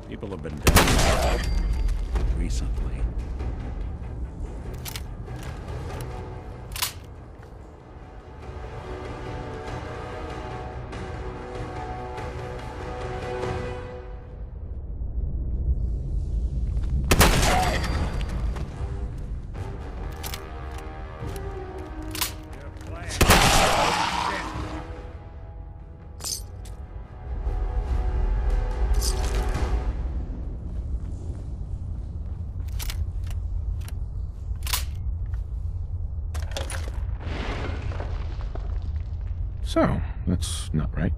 People have been dying recently. So, that's not right.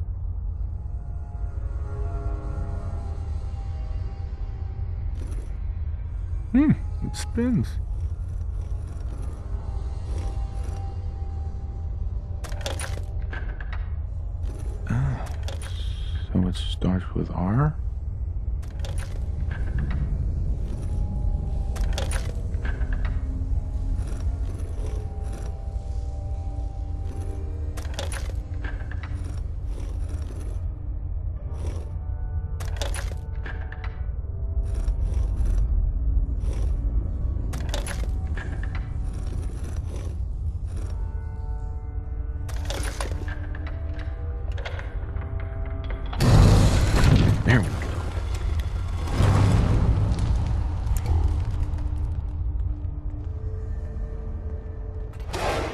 It spins. So it starts with R? There we go.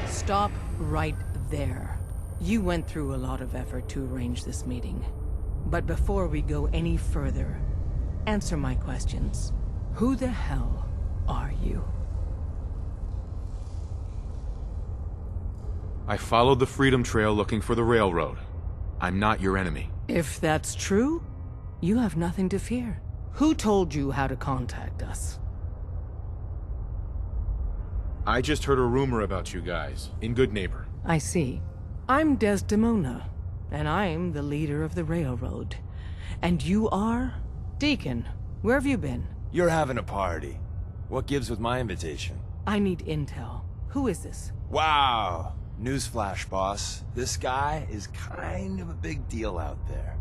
Stop right there. You went through a lot of effort to arrange this meeting. But before we go any further, answer my questions. Who the hell are you? I followed the Freedom Trail looking for the railroad. I'm not your enemy. If that's true, you have nothing to fear. Who told you how to contact us? I just heard a rumor about you guys, in Good Neighbor. I see. I'm Desdemona, and I'm the leader of the railroad. And you are? Deacon, where have you been? You're having a party. What gives with my invitation? I need intel. Who is this? Wow. Newsflash, boss. This guy is kind of a big deal out there.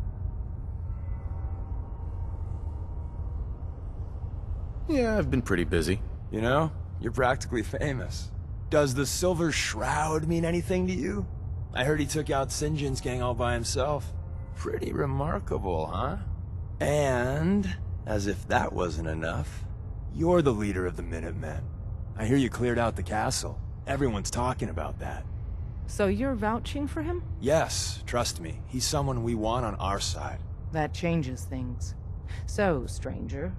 Yeah, I've been pretty busy. You know, you're practically famous. Does the Silver Shroud mean anything to you? I heard he took out St. John's gang all by himself. Pretty remarkable, huh? And, as if that wasn't enough, you're the leader of the Minutemen. I hear you cleared out the castle. Everyone's talking about that. So you're vouching for him? Yes, trust me. He's someone we want on our side. That changes things. So, stranger,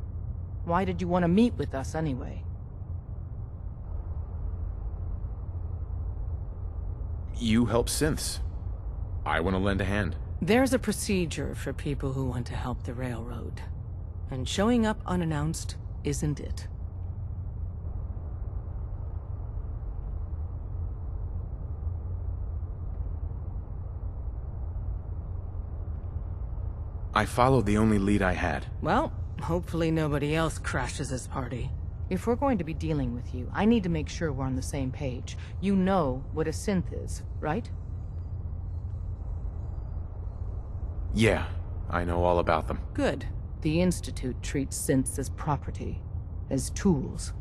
why did you want to meet with us anyway? You help Synths. I want to lend a hand. There's a procedure for people who want to help the railroad. And showing up unannounced isn't it. I followed the only lead I had. Well, hopefully nobody else crashes this party. If we're going to be dealing with you, I need to make sure we're on the same page. You know what a synth is, right? Yeah, I know all about them. Good. The Institute treats synths as property, as tools.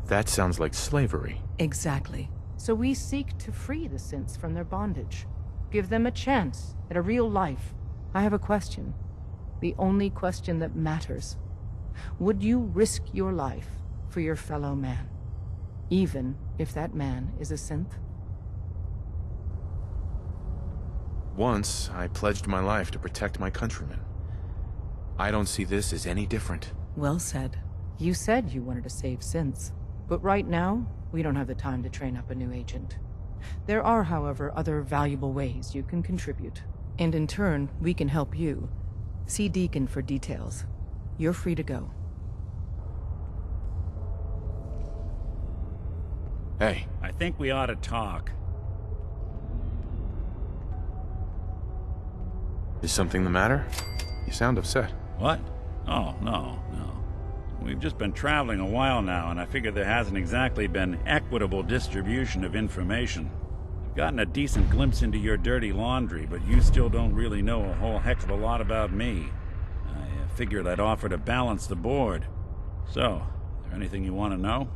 That sounds like slavery. Exactly. So we seek to free the synths from their bondage. Give them a chance at a real life. I have a question. The only question that matters. Would you risk your life for your fellow man? Even if that man is a synth? Once, I pledged my life to protect my countrymen. I don't see this as any different. Well said. You said you wanted to save synths. But right now, we don't have the time to train up a new agent. There are, however, other valuable ways you can contribute. And in turn, we can help you. See Deacon for details. You're free to go. Hey. I think we ought to talk. Is something the matter? You sound upset. What? Oh, no. We've just been traveling a while now, and I figure there hasn't exactly been equitable distribution of information. Gotten a decent glimpse into your dirty laundry, but you still don't really know a whole heck of a lot about me. I figured I'd offer to balance the board. So, is there anything you want to know?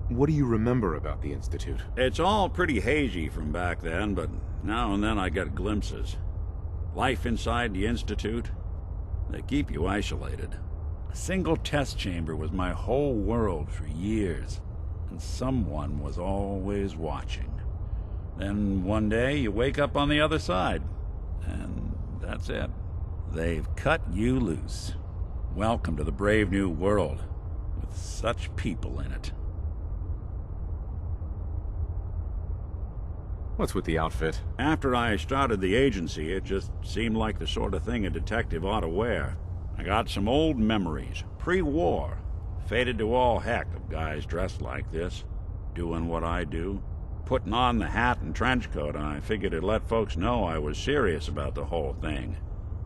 What do you remember about the Institute? It's all pretty hazy from back then, but now and then I get glimpses. Life inside the Institute, they keep you isolated. A single test chamber was my whole world for years, and someone was always watching. Then one day you wake up on the other side, and that's it. They've cut you loose. Welcome to the brave new world, with such people in it. What's with the outfit? After I started the agency, it just seemed like the sort of thing a detective ought to wear. I got some old memories, pre-war. Faded to all heck of guys dressed like this, doing what I do. Putting on the hat and trench coat, I figured it'd let folks know I was serious about the whole thing.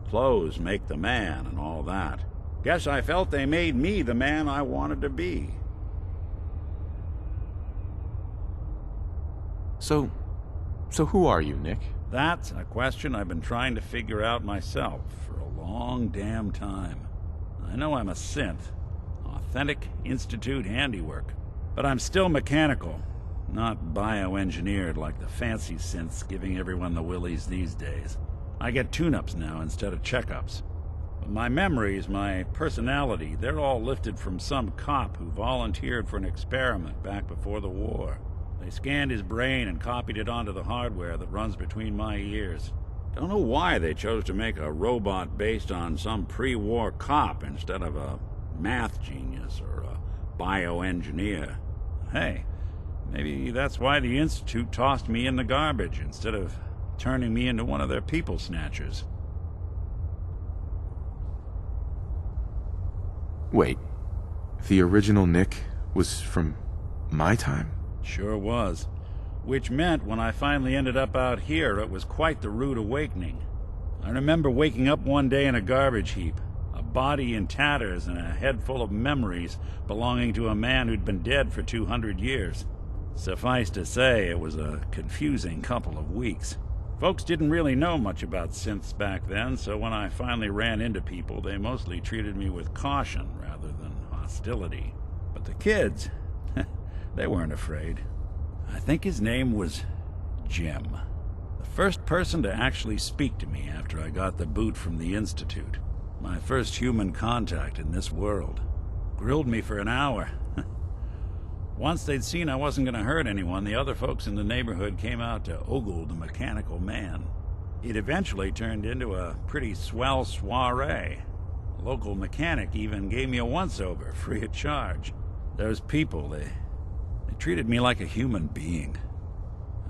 Clothes make the man and all that. Guess I felt they made me the man I wanted to be. So who are you, Nick? That's a question I've been trying to figure out myself for a long damn time. I know I'm a synth, authentic Institute handiwork, but I'm still mechanical, not bioengineered like the fancy synths giving everyone the willies these days. I get tune-ups now instead of checkups. But my memories, my personality, they're all lifted from some cop who volunteered for an experiment back before the war. They scanned his brain and copied it onto the hardware that runs between my ears. Don't know why they chose to make a robot based on some pre-war cop instead of a math genius or a bioengineer. Hey, maybe that's why the Institute tossed me in the garbage instead of turning me into one of their people snatchers. Wait, the original Nick was from my time? Sure was. Which meant when I finally ended up out here, it was quite the rude awakening. I remember waking up one day in a garbage heap, a body in tatters and a head full of memories belonging to a man who'd been dead for 200 years. Suffice to say, it was a confusing couple of weeks. Folks didn't really know much about synths back then, so when I finally ran into people, they mostly treated me with caution rather than hostility. But the kids, they weren't afraid. I think his name was Jim. The first person to actually speak to me after I got the boot from the Institute. My first human contact in this world. Grilled me for an hour. Once they'd seen I wasn't going to hurt anyone, the other folks in the neighborhood came out to ogle the mechanical man. It eventually turned into a pretty swell soiree. A local mechanic even gave me a once-over, free of charge. Those people, they treated me like a human being.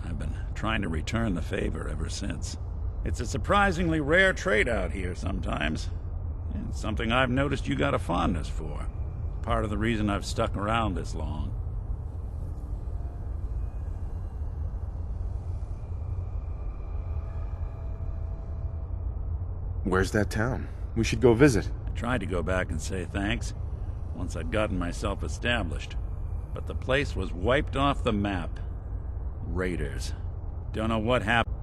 I've been trying to return the favor ever since. It's a surprisingly rare trait out here sometimes. And something I've noticed you got a fondness for. Part of the reason I've stuck around this long. Where's that town? We should go visit. I tried to go back and say thanks, once I'd gotten myself established. But the place was wiped off the map. Raiders. Don't know what happened.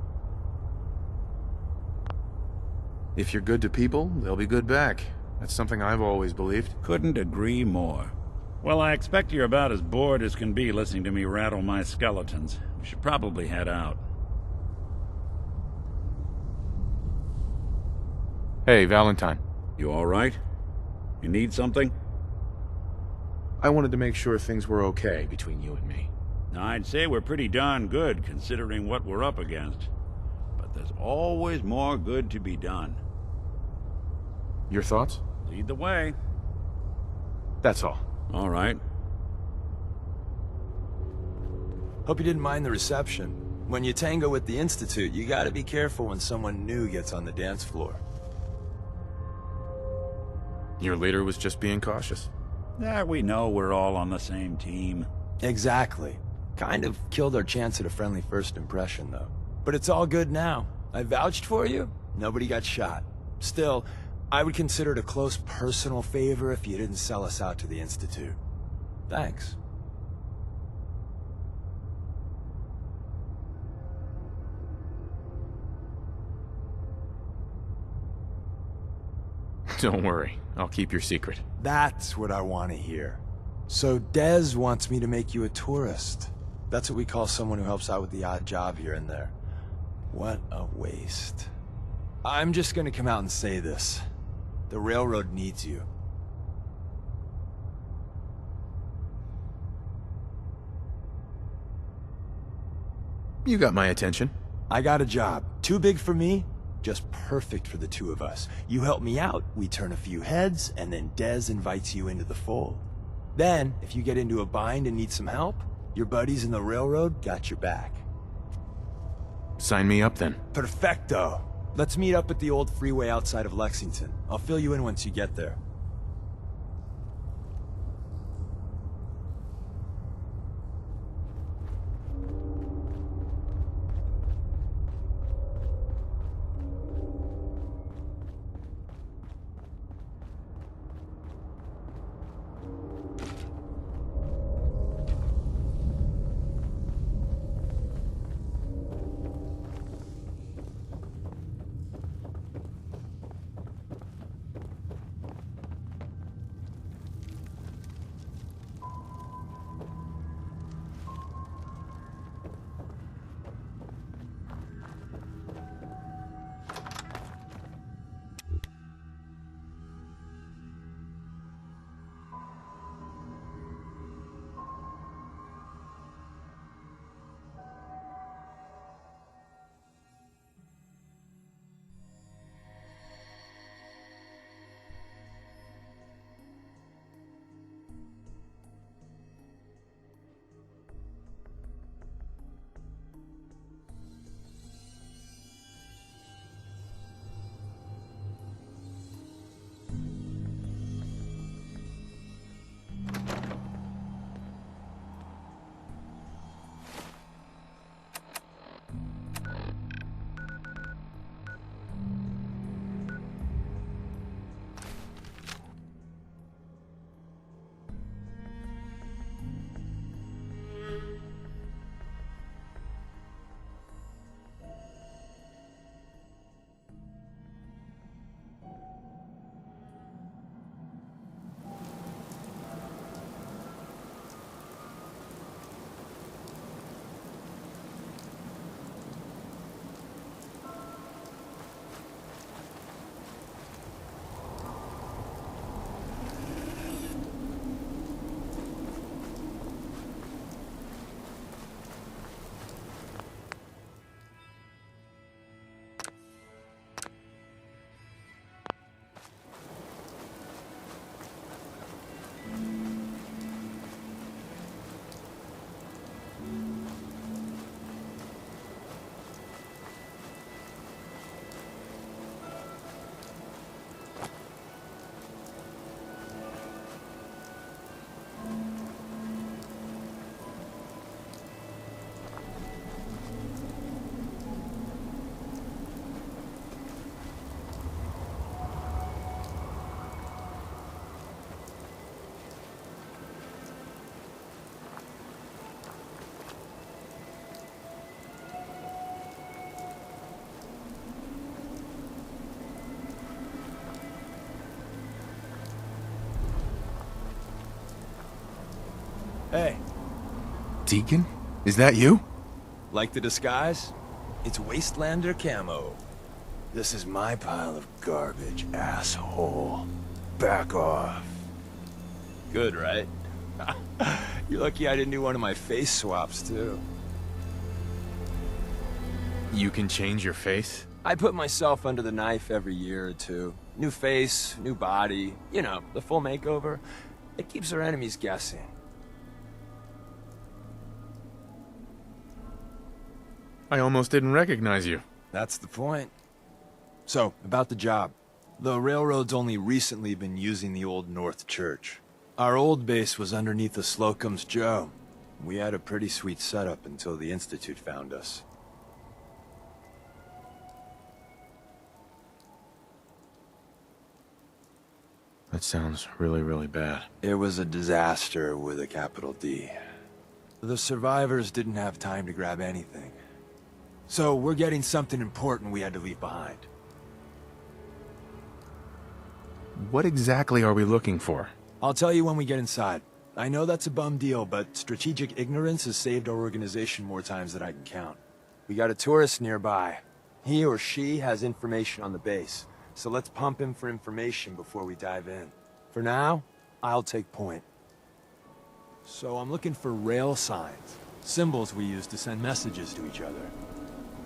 If you're good to people, they'll be good back. That's something I've always believed. Couldn't agree more. Well, I expect you're about as bored as can be listening to me rattle my skeletons. We should probably head out. Hey, Valentine. You all right? You need something? I wanted to make sure things were okay between you and me. I'd say we're pretty darn good, considering what we're up against. But there's always more good to be done. Your thoughts? Lead the way. That's all. All right. Hope you didn't mind the reception. When you tango with the Institute, you gotta be careful when someone new gets on the dance floor. Your leader was just being cautious. Yeah, we know we're all on the same team. Exactly. Kind of killed our chance at a friendly first impression, though. But it's all good now. I vouched for you. Nobody got shot. Still, I would consider it a close personal favor if you didn't sell us out to the Institute. Thanks. Don't worry, I'll keep your secret. That's what I want to hear. So Dez wants me to make you a tourist. That's what we call someone who helps out with the odd job here and there. What a waste. I'm just gonna come out and say this. The railroad needs you. You got my attention. I got a job. Too big for me, just perfect for the two of us. You help me out, we turn a few heads, and then Dez invites you into the fold. Then, if you get into a bind and need some help, your buddies in the railroad got your back. Sign me up then. Perfecto. Let's meet up at the old freeway outside of Lexington. I'll fill you in once you get there. Hey, Deacon? Is that you? like the disguise? It's Wastelander camo. This is my pile of garbage, asshole. Back off. Good, right? You're lucky I didn't do one of my face swaps, too. You can change your face? I put myself under the knife every year or two. New face, new body, you know, the full makeover. It keeps our enemies guessing. I almost didn't recognize you. That's the point. So, about the job. The railroad's only recently been using the old North Church. Our old base was underneath the Slocum's Joe. We had a pretty sweet setup until the Institute found us. That sounds really, really bad. It was a disaster with a capital D. The survivors didn't have time to grab anything. So we're getting something important we had to leave behind. What exactly are we looking for? I'll tell you when we get inside. I know that's a bum deal, but strategic ignorance has saved our organization more times than I can count. We got a tourist nearby. He or she has information on the base, so let's pump him for information before we dive in. For now, I'll take point. So I'm looking for rail signs, symbols we use to send messages to each other.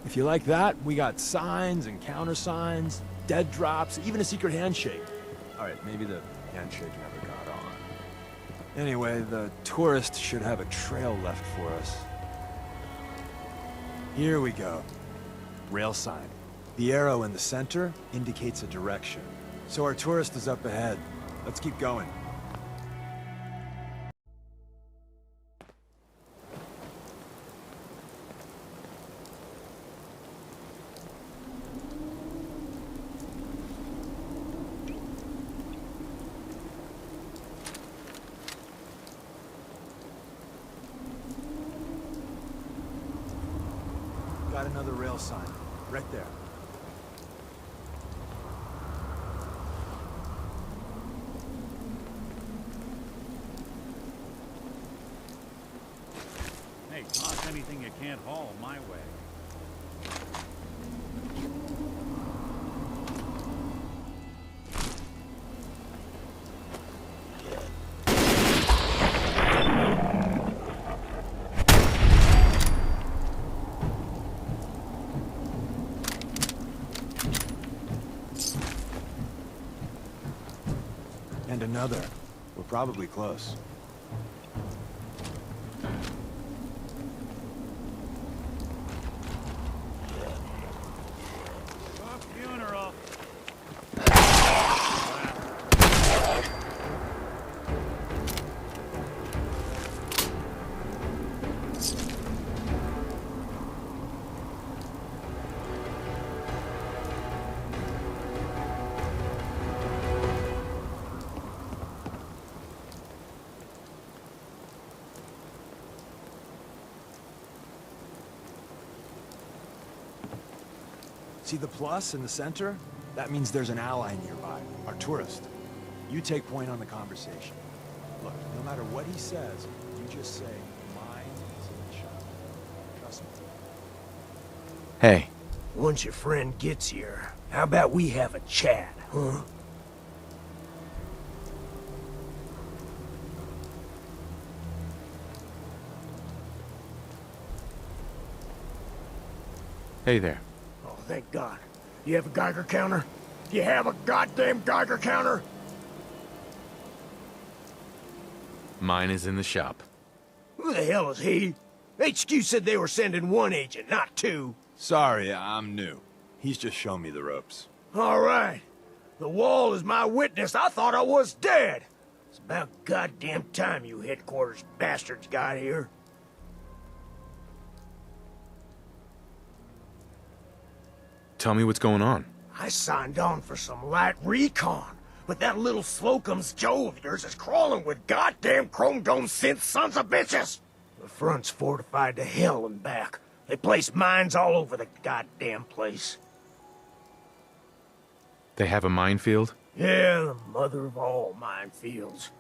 If you like that, we got signs and countersigns, dead drops, even a secret handshake. Alright, maybe the handshake never got on. Anyway, the tourist should have a trail left for us. Here we go. Rail sign. The arrow in the center indicates a direction. So our tourist is up ahead. Let's keep going. Got another rail sign. Right there. Hey, toss anything you can't haul my way. And another. We're probably close. Funeral. See the plus in the center? That means there's an ally nearby, our tourist. You take point on the conversation. Look, no matter what he says, you just say, mine is in the shop. Trust me. Hey. Once your friend gets here, how about we have a chat, huh? Hey there. Oh, thank God. You have a Geiger counter? You have a goddamn Geiger counter? Mine is in the shop. Who the hell is he? HQ said they were sending one agent, not two. Sorry, I'm new. He's just shown me the ropes. All right. The wall is my witness. I thought I was dead. It's about goddamn time you headquarters bastards got here. Tell me what's going on. I signed on for some light recon, but that little Slocum's Joe of yours is crawling with goddamn chrome dome synth sons of bitches. The front's fortified to hell and back. They place mines all over the goddamn place. They have a minefield? Yeah, the mother of all minefields.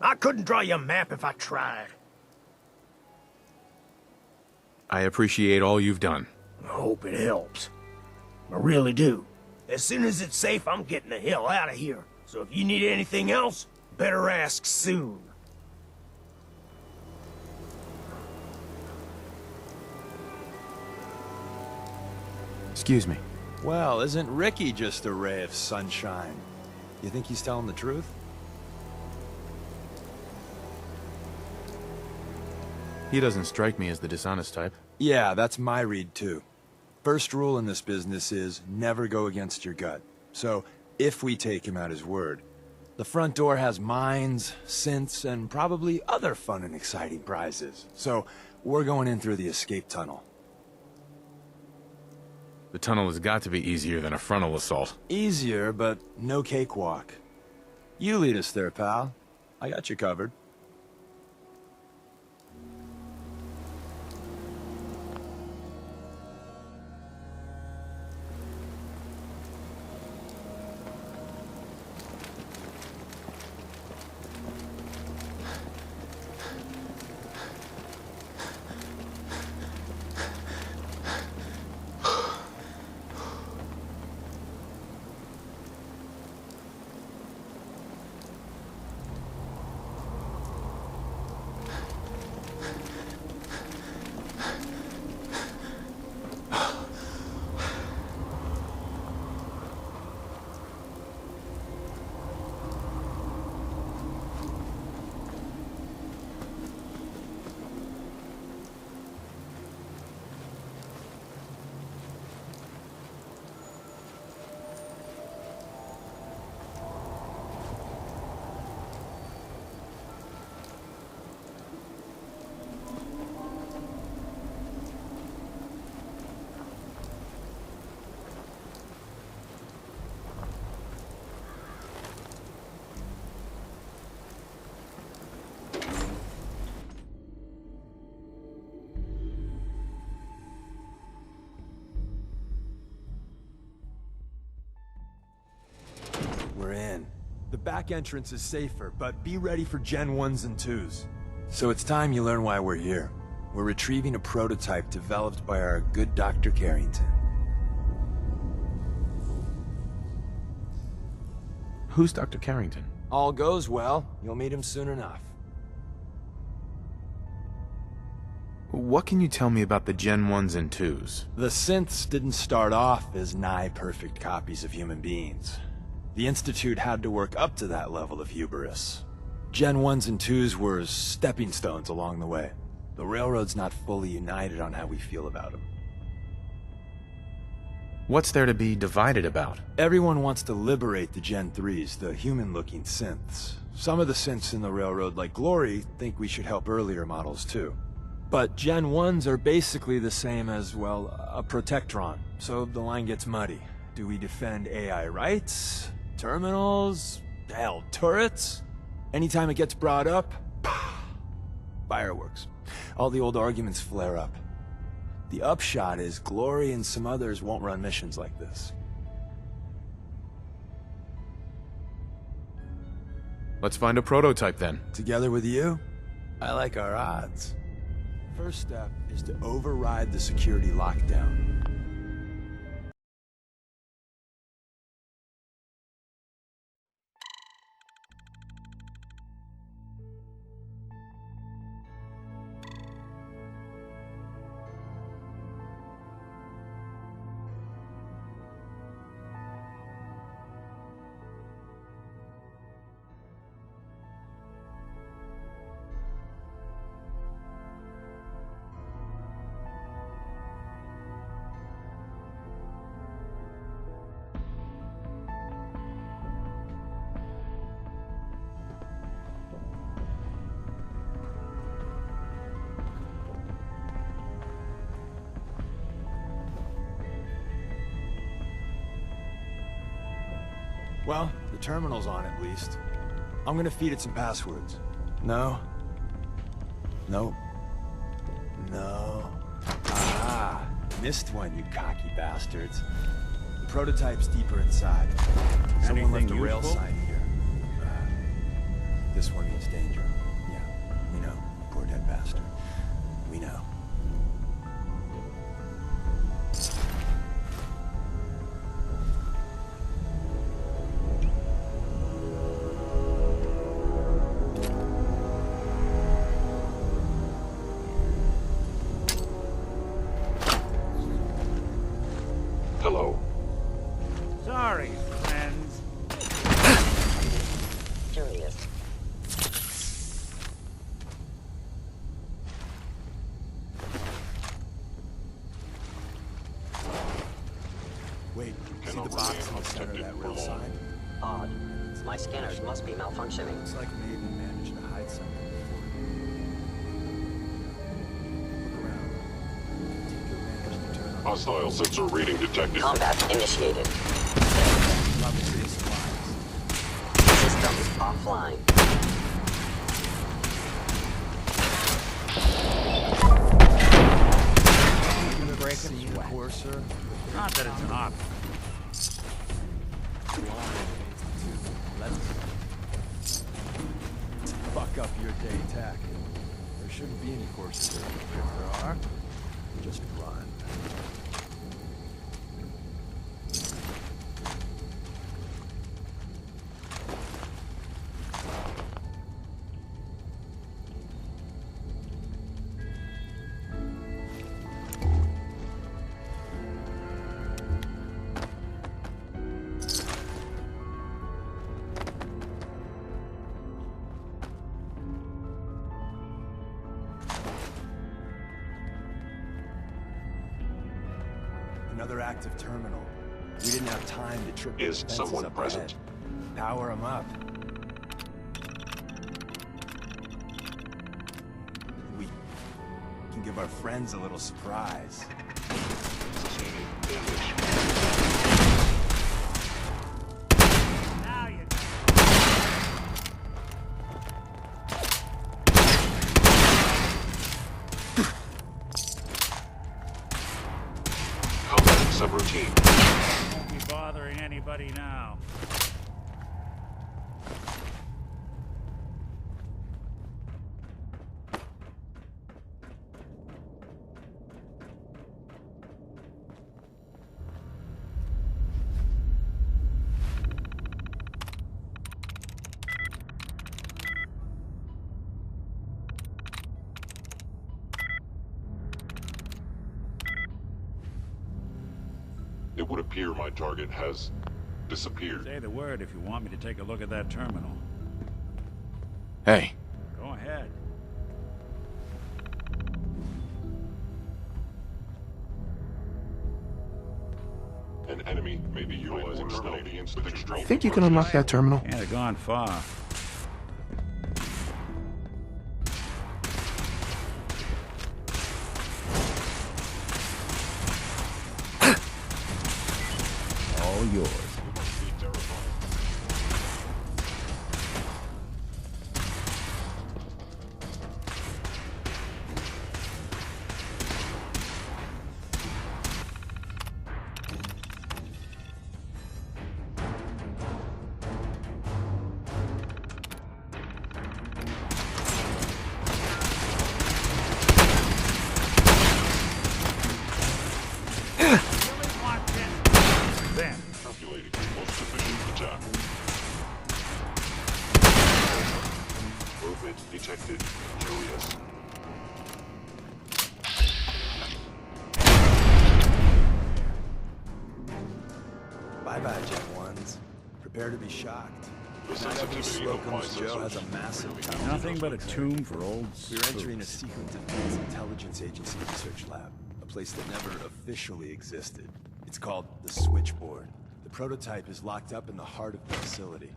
I couldn't draw you a map if I tried. I appreciate all you've done. I hope it helps. I really do. As soon as it's safe, I'm getting the hell out of here. So if you need anything else, better ask soon. Excuse me. Well, isn't Ricky just a ray of sunshine? You think he's telling the truth? He doesn't strike me as the dishonest type. Yeah, that's my read too. First rule in this business is never go against your gut. So, if we take him at his word, the front door has mines, synths, and probably other fun and exciting prizes. So, we're going in through the escape tunnel. The tunnel has got to be easier than a frontal assault. Easier, but no cakewalk. You lead us there, pal. I got you covered. back entrance is safer, but be ready for Gen 1s and 2s. So it's time you learn why we're here. We're retrieving a prototype developed by our good Dr. Carrington. Who's Dr. Carrington? All goes well, you'll meet him soon enough. What can you tell me about the Gen 1s and 2s? The Synths didn't start off as nigh-perfect copies of human beings. The Institute had to work up to that level of hubris. Gen 1s and 2s were stepping stones along the way. The Railroad's not fully united on how we feel about them. What's there to be divided about? Everyone wants to liberate the Gen 3s, the human-looking Synths. Some of the Synths in the Railroad, like Glory, think we should help earlier models too. But Gen 1s are basically the same as, well, a Protectron, so the line gets muddy. Do we defend AI rights? Terminals? Hell, turrets? Anytime it gets brought up, fireworks. All the old arguments flare up. The upshot is Glory and some others won't run missions like this. Let's find a prototype then. Together with you, I like our odds. First step is to override the security lockdown. Well, the terminal's on at least. I'm gonna feed it some passwords. No. Nope. No. Ah, missed one, you cocky bastards. The prototype's deeper inside. Someone left a rail useful? sign here. This one means danger. Yeah, we know. Poor dead bastard. We know. Hello. Sorry, friends. Curious. Wait, see the box in the center of that rail sign? Odd. My scanners must be malfunctioning. Looks like Maven managed to hide something before. Look around. Tinker managed to turn on Hostile sensor reading detected. Combat initiated. level 3 supplies. Systems offline. See the courser? Not that it's an option. Let's fuck up your day tack. There shouldn't be any courses. If there are, just run. Another active terminal. We didn't have time to trip the Is defenses someone up present? ahead. Power them up. We can give our friends a little surprise. Now you Combat subroutine. won't be bothering anybody now. It would appear my target has disappeared. Say the word if you want me to take a look at that terminal. Hey, Go ahead. An enemy may be utilizing stealth with extreme. think you can unlock that terminal? Can't have gone far. All yours. Then, Calculating most efficient attack. Movement detected. Curious. Bye-bye, Gen 1s. Prepare to be shocked. The Not every sensitivity of my Slocum's Joe has a sensors massive talent. nothing but a tomb for old We're entering a spooks. secret defense intelligence agency research lab, a place that never officially existed. It's called the Switchboard. The prototype is locked up in the heart of the facility.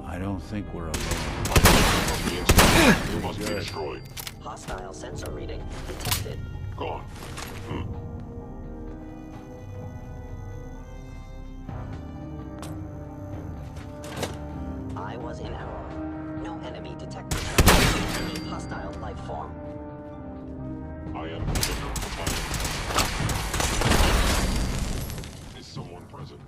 I don't think we're alone. The instrument must be destroyed. Hostile sensor reading detected. Gone. I was in error. No enemy detected. Any hostile life form. I am the victim of fire. Is someone present?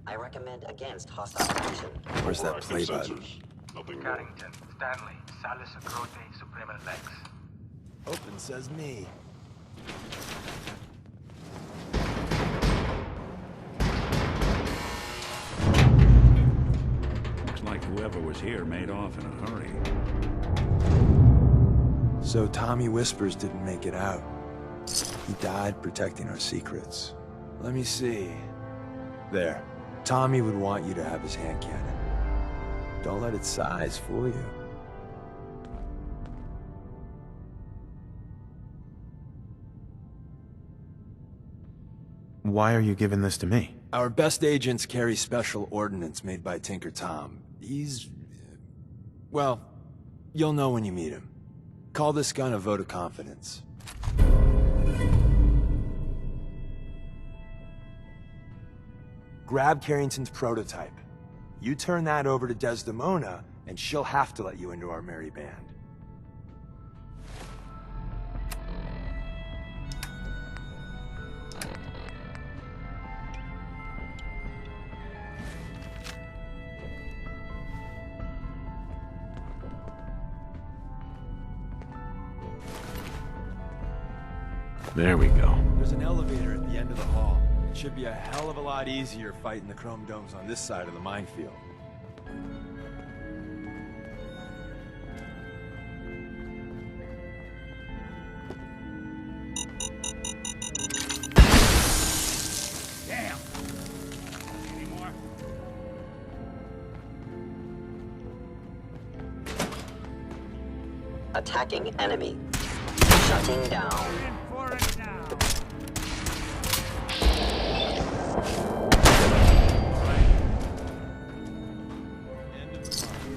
I recommend against hostile action. Where's that Overactive play button? sensors. Nothing more. Carrington, Stanley, Salis Agrote, Suprema Lex. Open says me. Looks like whoever was here made off in a hurry. So Tommy Whispers didn't make it out. He died protecting our secrets. Let me see. There. Tommy would want you to have his hand cannon. Don't let its size fool you. Why are you giving this to me? Our best agents carry special ordnance made by Tinker Tom. He's... well, you'll know when you meet him. Call this gun a vote of confidence. Grab Carrington's prototype. You turn that over to Desdemona, and she'll have to let you into our merry band. There we go. There's an elevator at the end of the hall. It should be a hell of a lot easier fighting the chrome domes on this side of the minefield. Damn! Any more? Attacking enemy. Shutting down. In for it now! End of the line.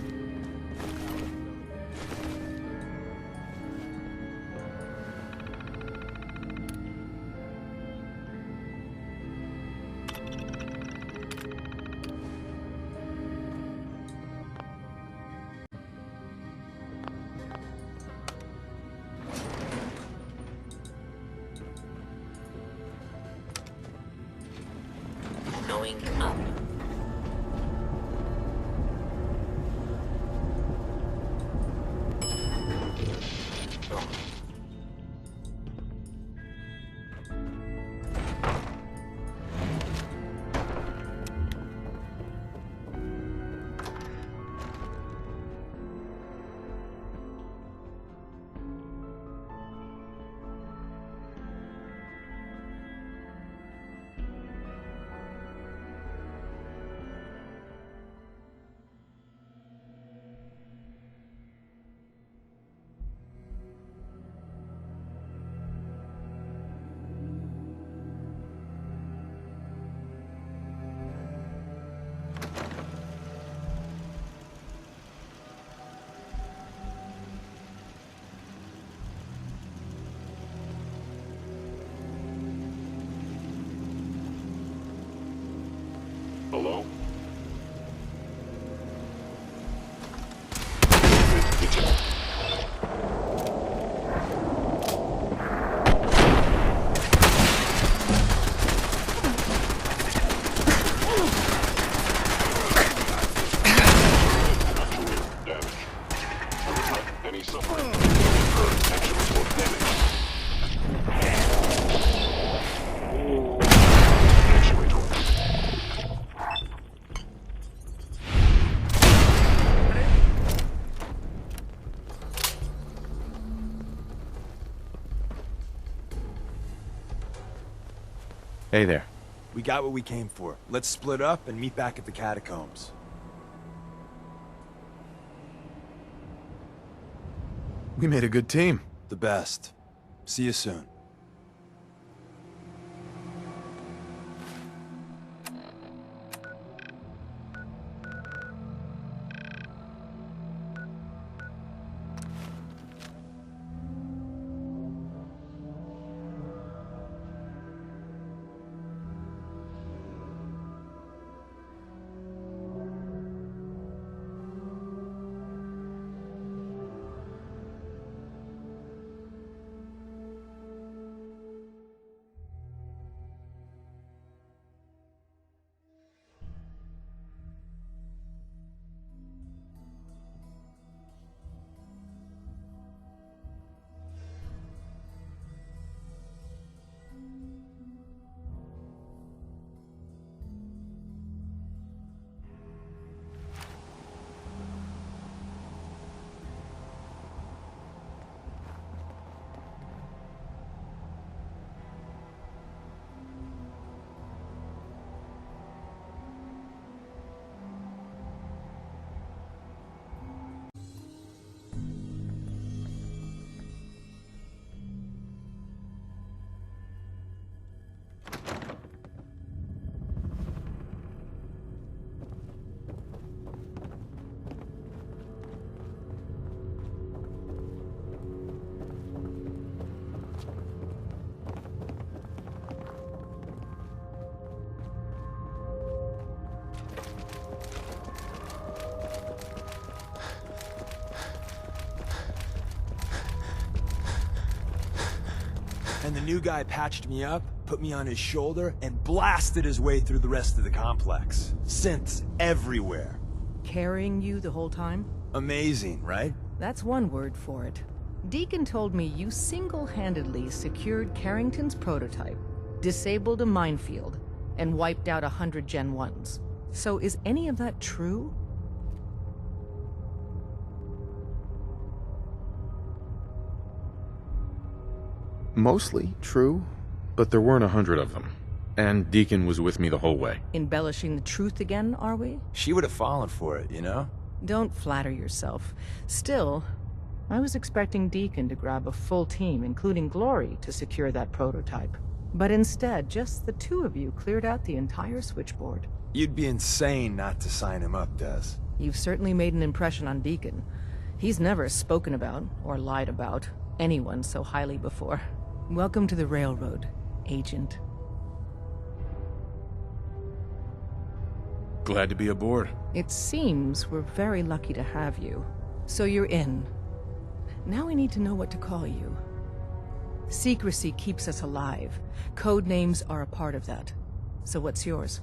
Hello? Any suffering. Action report damage. Actuator. Hey there. We got what we came for. Let's split up and meet back at the catacombs. We made a good team. The best. See you soon. And the new guy patched me up, put me on his shoulder, and blasted his way through the rest of the complex. Synths everywhere. Carrying you the whole time? Amazing, right? That's one word for it. Deacon told me you single-handedly secured Carrington's prototype, disabled a minefield, and wiped out 100 Gen 1s. So is any of that true? Mostly true, but there weren't 100 of them. And Deacon was with me the whole way. Embellishing the truth again, are we? She would have fallen for it, you know? Don't flatter yourself. Still, I was expecting Deacon to grab a full team, including Glory, to secure that prototype. But instead, just the two of you cleared out the entire switchboard. You'd be insane not to sign him up, Des. You've certainly made an impression on Deacon. He's never spoken about, or lied about, anyone so highly before. Welcome to the Railroad, Agent. Glad to be aboard. It seems we're very lucky to have you. So you're in. Now we need to know what to call you. Secrecy keeps us alive. Code names are a part of that. So what's yours?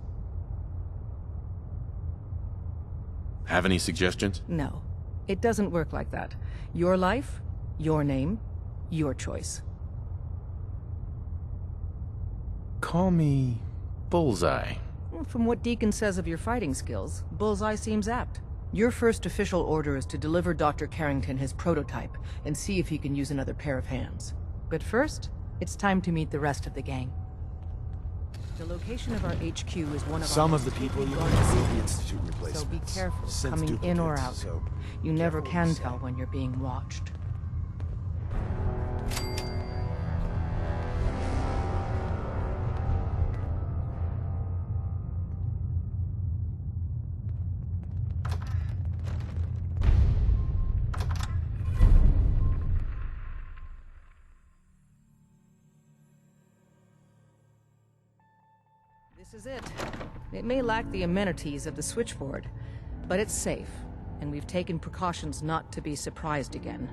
Have any suggestions? No. It doesn't work like that. Your life, your name, your choice. Call me Bullseye. From what Deacon says of your fighting skills, Bullseye seems apt. Your first official order is to deliver Dr. Carrington his prototype and see if he can use another pair of hands. But first, it's time to meet the rest of the gang. The location of our HQ is one of Some our of the people you guarded want to see cities. the Institute replacements. So be careful Synth coming in or out. duplicates, so You never careful what can you say. tell when you're being watched. This This is it. It may lack the amenities of the switchboard, but it's safe, and we've taken precautions not to be surprised again.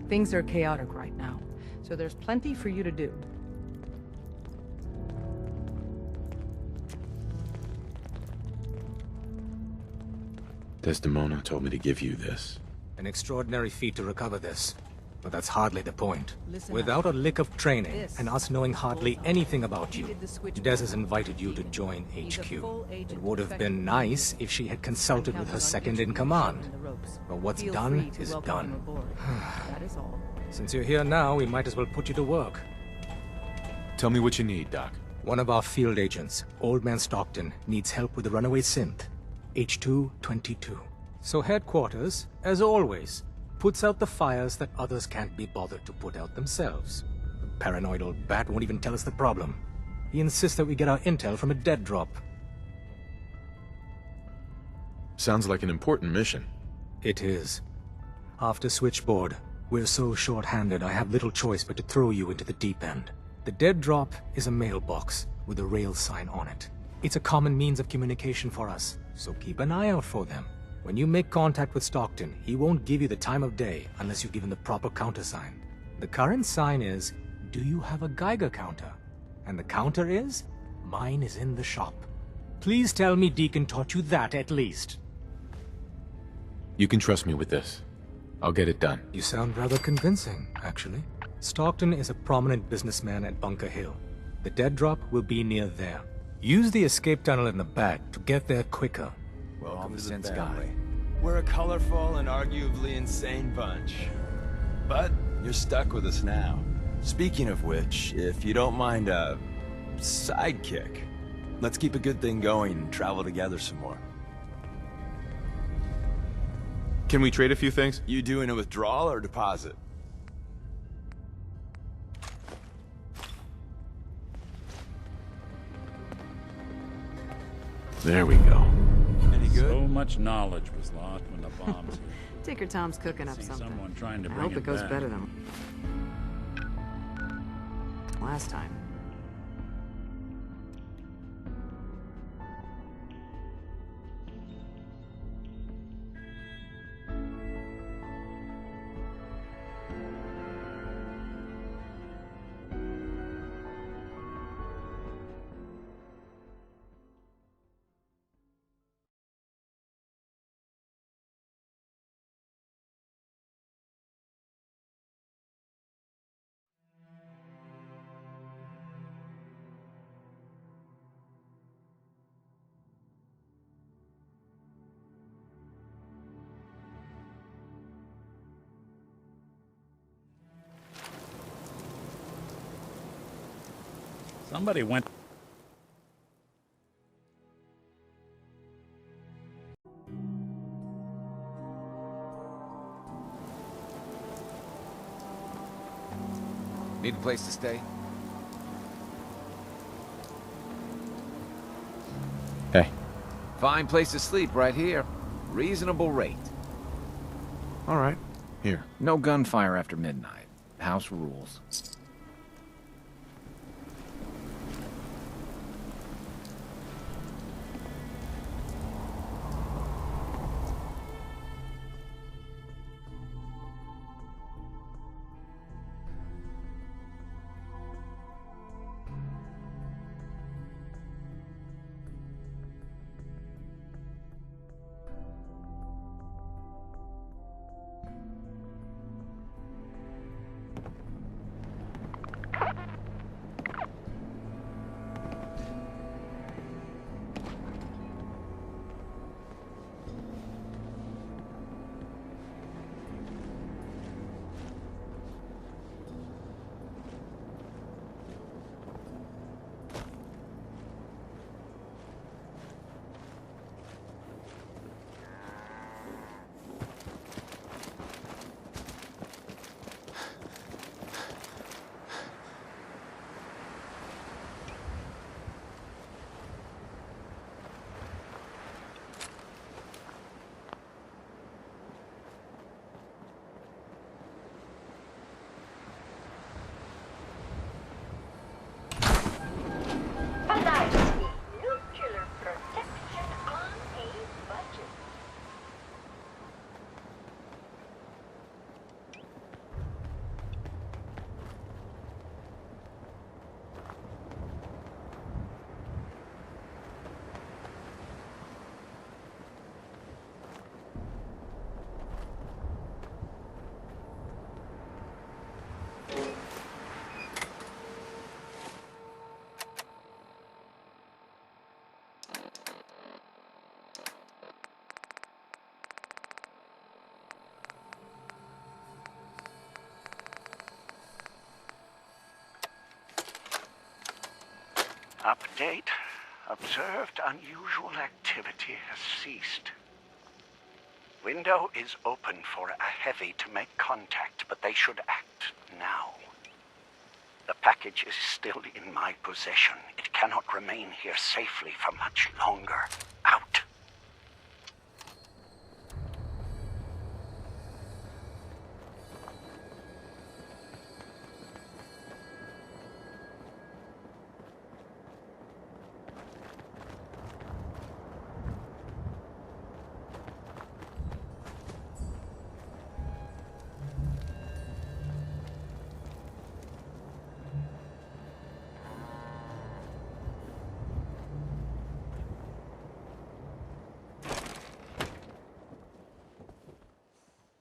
Things are chaotic right now, so there's plenty for you to do. Desdemona told me to give you this. An extraordinary feat to recover this. But that's hardly the point. Listen Without up. a lick of training, This and us knowing is hardly Bullseye. anything about He you, did the switchboard. Des has invited you to join He's a HQ. full agent It would have effective been nice if she had consulted with her second-in-command. But what's done is done. That is all. Since you're here now, we might as well put you to work. Tell me what you need, Doc. One of our field agents, Old Man Stockton, needs help with the runaway synth. H222. So headquarters, as always, puts out the fires that others can't be bothered to put out themselves. The paranoid old bat won't even tell us the problem. He insists that we get our intel from a dead drop. Sounds like an important mission. It is. After Switchboard, we're so short-handed I have little choice but to throw you into the deep end. The dead drop is a mailbox with a rail sign on it. It's a common means of communication for us, so keep an eye out for them. When you make contact with Stockton, he won't give you the time of day unless you give him the proper countersign. The current sign is, do you have a Geiger counter? And the counter is, mine is in the shop. Please tell me Deacon taught you that at least. You can trust me with this. I'll get it done. You sound rather convincing, actually. Stockton is a prominent businessman at Bunker Hill. The dead drop will be near there. Use the escape tunnel in the back to get there quicker. Welcome to the family. We're a colorful and arguably insane bunch. But you're stuck with us now. Speaking of which, if you don't mind a sidekick, let's keep a good thing going and travel together some more. Can we trade a few things? You doing a withdrawal or deposit? There we go. Any good? So much knowledge was lost when the bombs hit. Tinker Tom's cooking up See something. someone trying to I bring hope it goes back. better than last time. Somebody went. Need a place to stay? Hey. Fine place to sleep right here. Reasonable rate. All right. Here. No gunfire after midnight. House rules. Update. Observed unusual activity has ceased. Window is open for a heavy to make contact, but they should act now. The package is still in my possession. It cannot remain here safely for much longer. Out.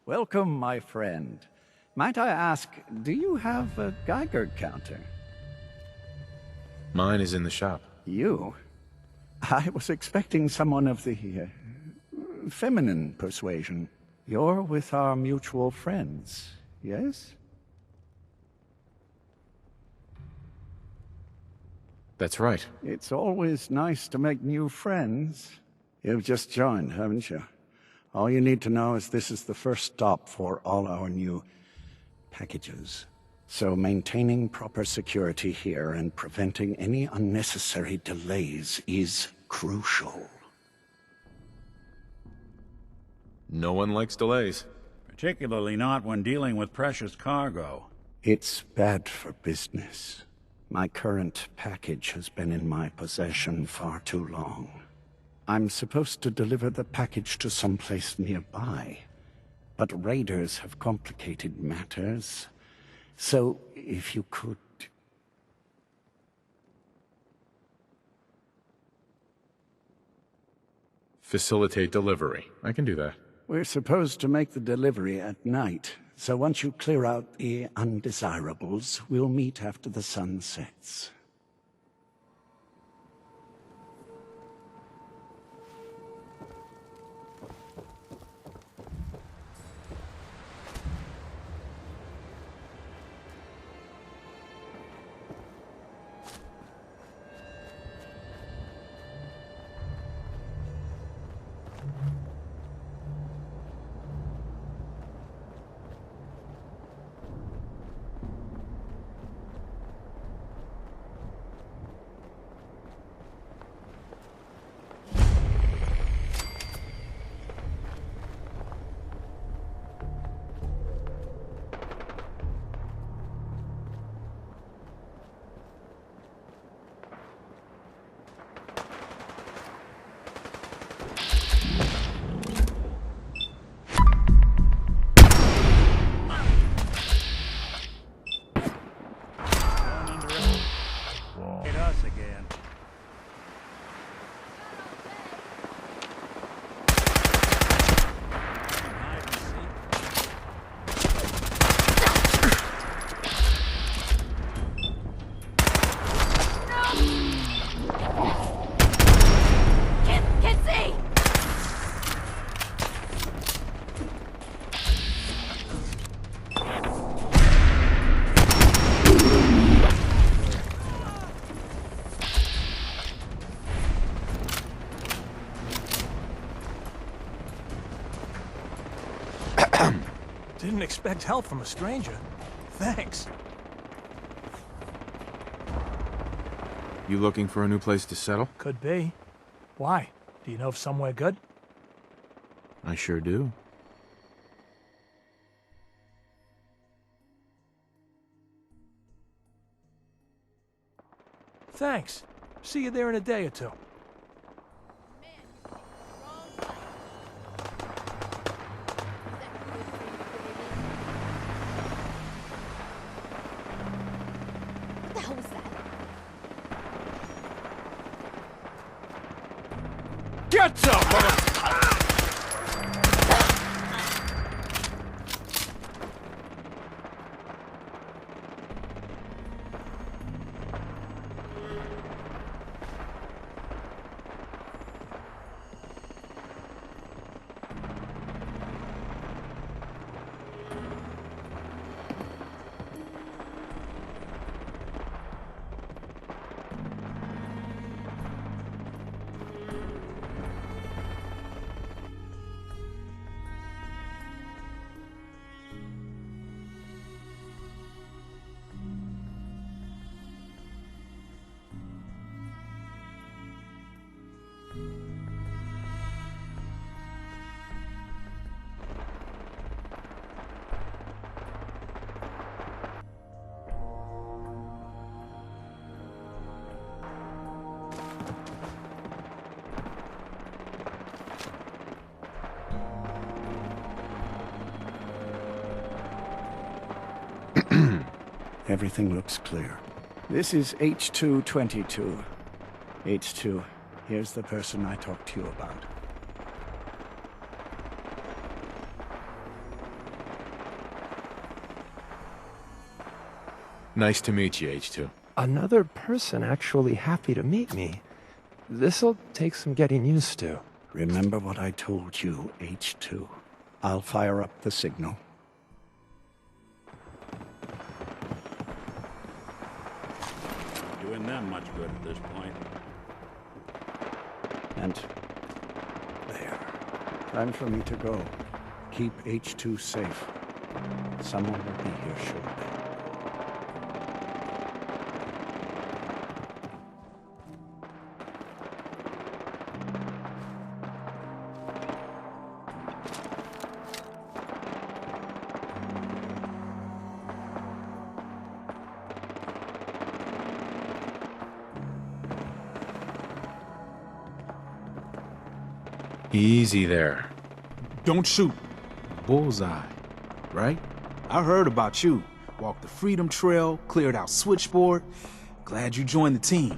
Welcome, my friend. Might I ask, do you have a Geiger counter? Mine is in the shop. You? I was expecting someone of the feminine persuasion. You're with our mutual friends, yes? That's right. It's always nice to make new friends. You've just joined, haven't you? All you need to know is this is the first stop for all our new packages. So maintaining proper security here and preventing any unnecessary delays is crucial. No one likes delays. Particularly not when dealing with precious cargo. It's bad for business. My current package has been in my possession far too long. I'm supposed to deliver the package to someplace nearby, but raiders have complicated matters. So, if you could... Facilitate delivery. I can do that. We're supposed to make the delivery at night, so once you clear out the undesirables, we'll meet after the sun sets. Didn't expect help from a stranger. Thanks. You looking for a new place to settle? Could be. Why? Do you know of somewhere good? I sure do. Thanks. See you there in a day or two. Get some, Everything looks clear. This is H222. H2, here's the person I talked to you about. Nice to meet you, H2. Another person actually happy to meet me. This'll take some getting used to. Remember what I told you, H2. I'll fire up the signal. Doing them much good at this point. And there. Time for me to go. Keep H2 safe. Someone will be here shortly. Easy there. Don't shoot. Bullseye, right? I heard about you. Walked the Freedom Trail, cleared out Switchboard. Glad you joined the team.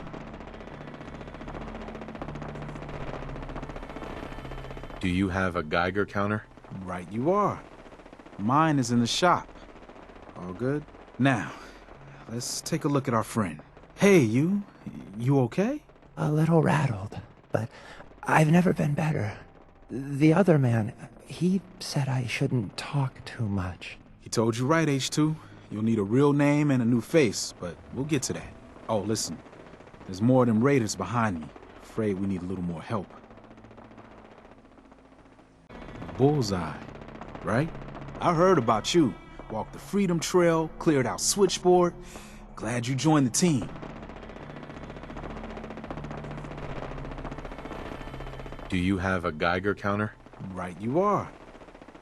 Do you have a Geiger counter? Right you are. Mine is in the shop. All good? Now, let's take a look at our friend. Hey, you okay? A little rattled, but I've never been better. The other man, he said I shouldn't talk too much. He told you right, H2. You'll need a real name and a new face, but we'll get to that. Oh, listen. There's more of them raiders behind me. Afraid we need a little more help. Bullseye, right? I heard about you. Walked the Freedom Trail, cleared out Switchboard. Glad you joined the team. Do you have a Geiger counter? Right you are.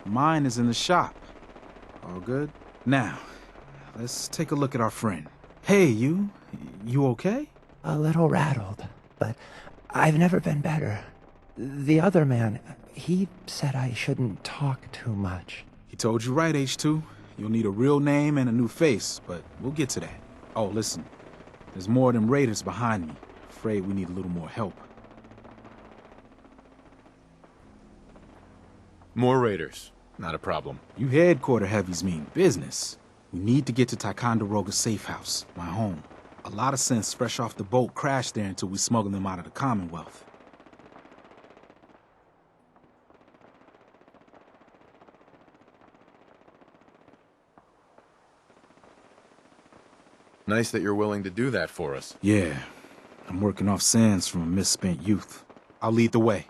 Mine is in the shop. All good? Now, let's take a look at our friend. Hey, you okay? A little rattled, but I've never been better. The other man, he said I shouldn't talk too much. He told you right, H2. You'll need a real name and a new face, but we'll get to that. Oh, listen. There's more of them raiders behind me. Afraid we need a little more help. More raiders. Not a problem. You headquarter heavies mean business. We need to get to Ticonderoga's safe house, my home. A lot of synths fresh off the boat crashed there until we smuggled them out of the Commonwealth. Nice that you're willing to do that for us. Yeah. I'm working off sands from a misspent youth. I'll lead the way.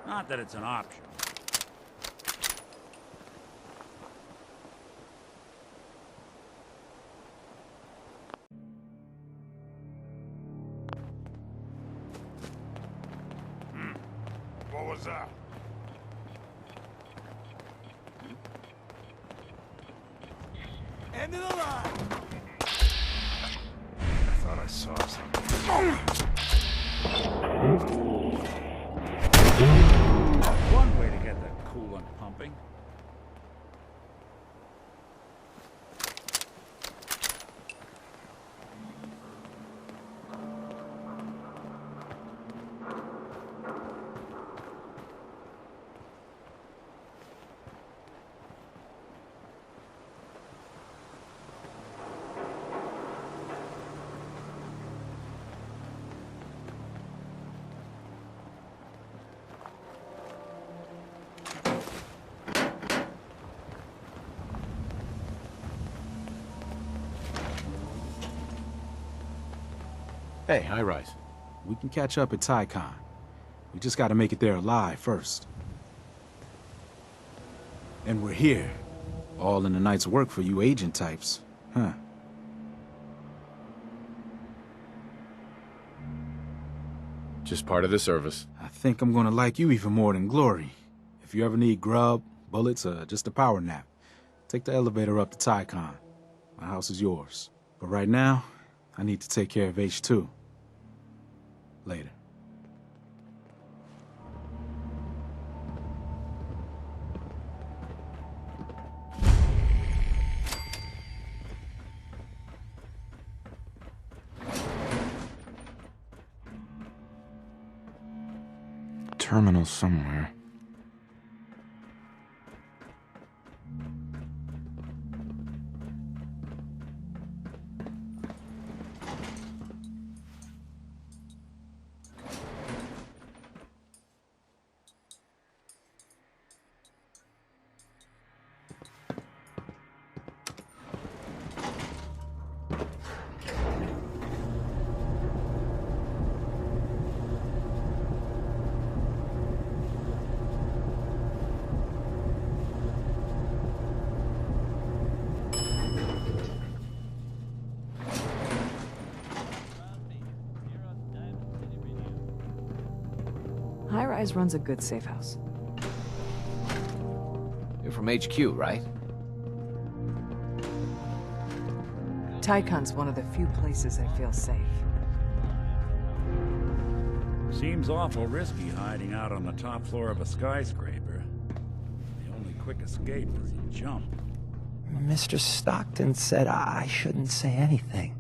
Not that it's an option. What was that? End of the line! I thought I saw something. That's one way to get that coolant pumping. Hey, High Rise. We can catch up at Tycon. We just gotta make it there alive first. And we're here. All in a night's work for you agent types, huh? Just part of the service. I think I'm gonna like you even more than Glory. If you ever need grub, bullets, or just a power nap, take the elevator up to Tycon. My house is yours. But right now, I need to take care of H2. Later. Terminal somewhere. High Rise runs a good safe house. You're from HQ, right? Tycon's one of the few places I feel safe. Seems awful risky hiding out on the top floor of a skyscraper. The only quick escape is a jump. Mr. Stockton said I shouldn't say anything.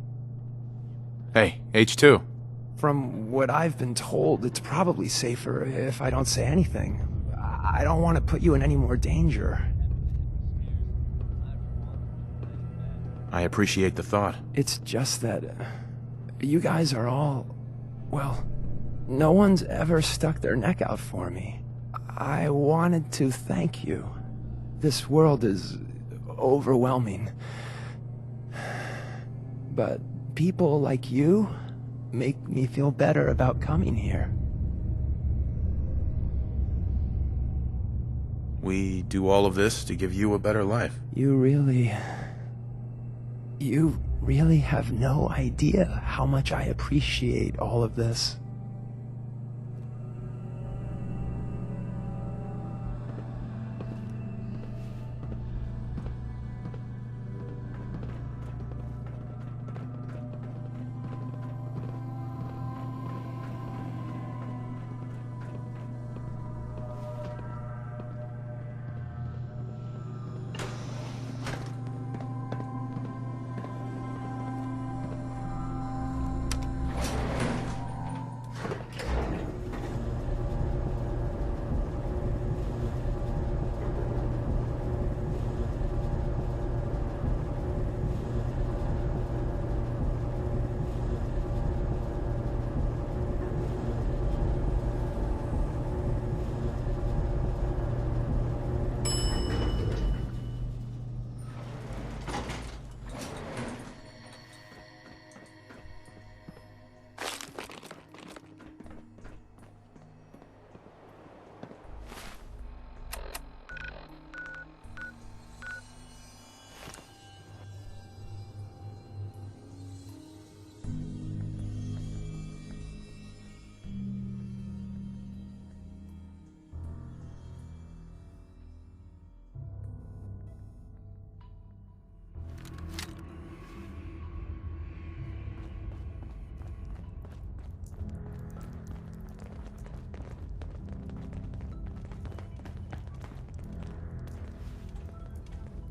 Hey, H2. From what I've been told, it's probably safer if I don't say anything. I don't want to put you in any more danger. I appreciate the thought. It's just that you guys are all... well, no one's ever stuck their neck out for me. I wanted to thank you. This world is overwhelming. But people like you make me feel better about coming here. We do all of this to give you a better life. You really have no idea how much I appreciate all of this.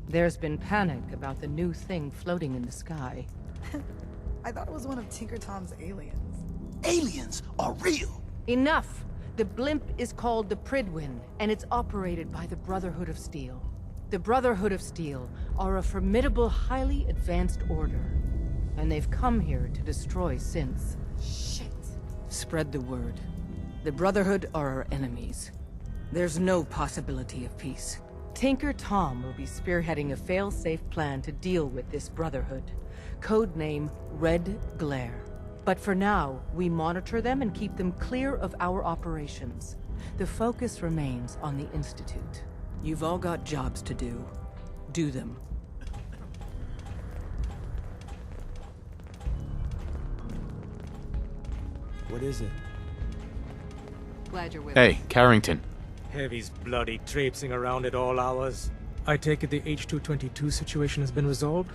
There's been panic about the new thing floating in the sky. I thought it was one of Tinker Tom's aliens. Aliens are real! Enough! The blimp is called the Pridwin, and it's operated by the Brotherhood of Steel. The Brotherhood of Steel are a formidable, highly advanced order. And they've come here to destroy Synths. Shit. Spread the word. The Brotherhood are our enemies. There's no possibility of peace. Tinker Tom will be spearheading a fail-safe plan to deal with this Brotherhood. Codename Red Glare. But for now, we monitor them and keep them clear of our operations. The focus remains on the Institute. You've all got jobs to do. Do them. What is it? Glad you're with Hey, Carrington. Heavy's bloody traipsing around at all hours. I take it the H-222 situation has been resolved?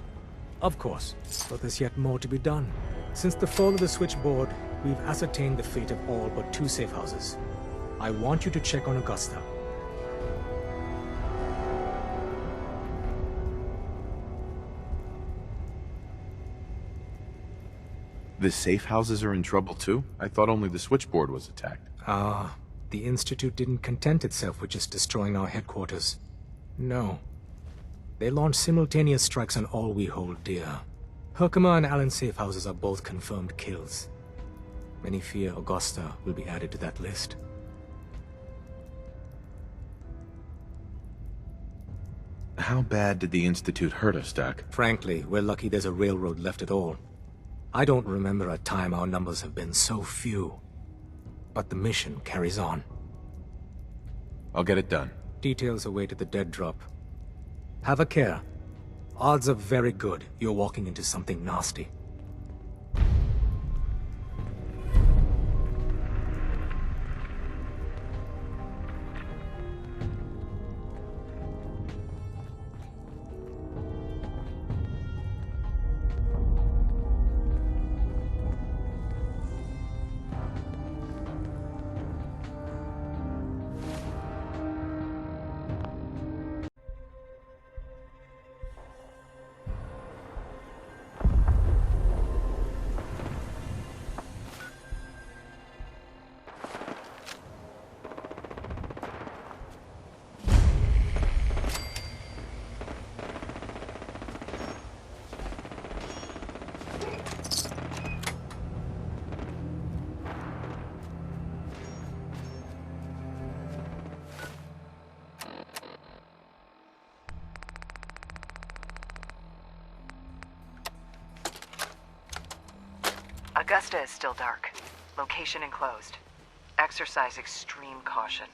Of course, but there's yet more to be done. Since the fall of the switchboard, we've ascertained the fate of all but 2 safe houses. I want you to check on Augusta. The safe houses are in trouble too? I thought only the switchboard was attacked. The Institute didn't content itself with just destroying our headquarters. No. They launched simultaneous strikes on all we hold dear. Herkimer and Allen's safe houses are both confirmed kills. Many fear Augusta will be added to that list. How bad did the Institute hurt us, Doc? Frankly, we're lucky there's a railroad left at all. I don't remember a time our numbers have been so few. But the mission carries on. I'll get it done. Details await at the dead drop. Have a care. Odds are very good you're walking into something nasty. Augusta is still dark. Location enclosed. Exercise extreme caution.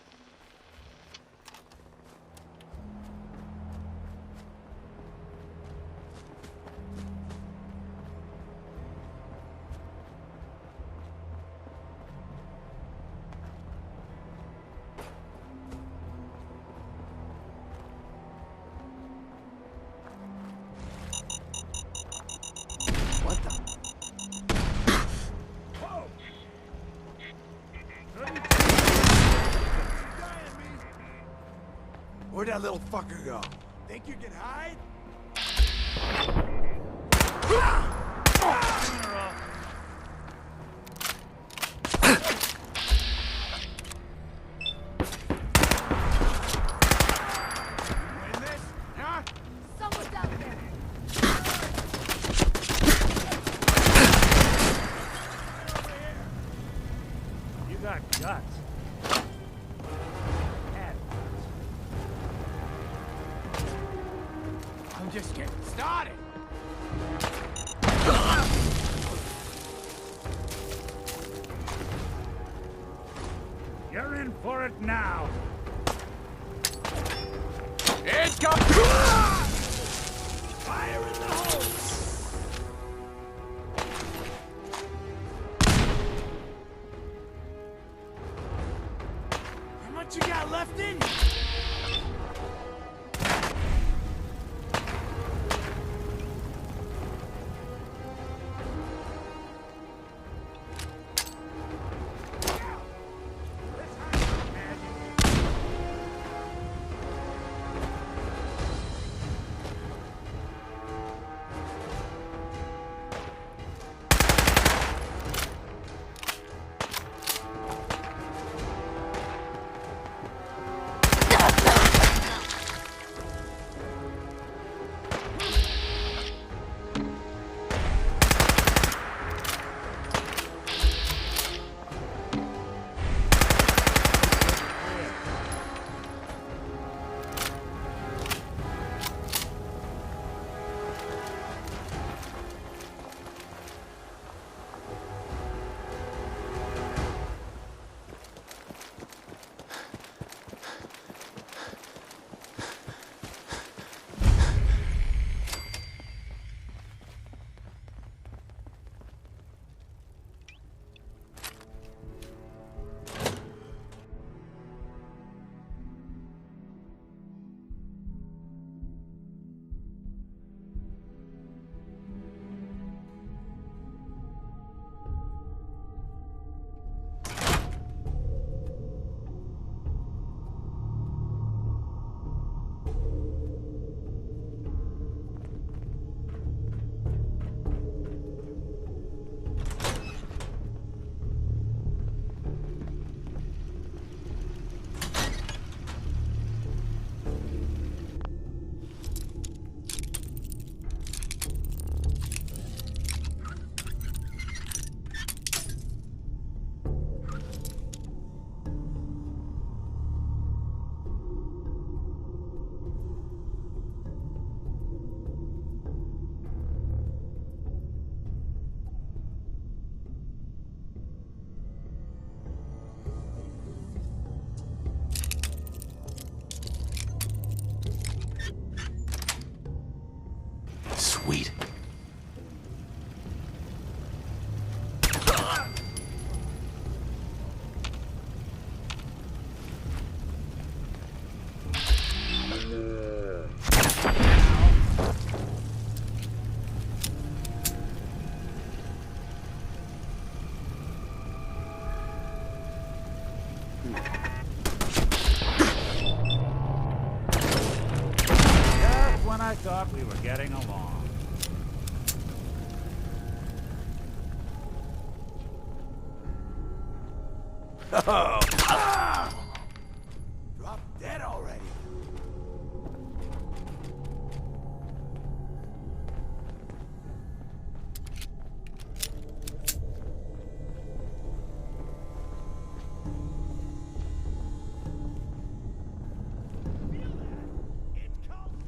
What the? Where'd that little fucker go? Think you can hide? Win this? Huh? Someone's out there. You got guts. I'm just getting started. You're in for it now. It's go! Fire in the hole! How much you got left in you? Sweet. Just when I thought we were getting along. Oh! Drop dead already.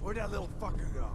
Where'd that little fucker go?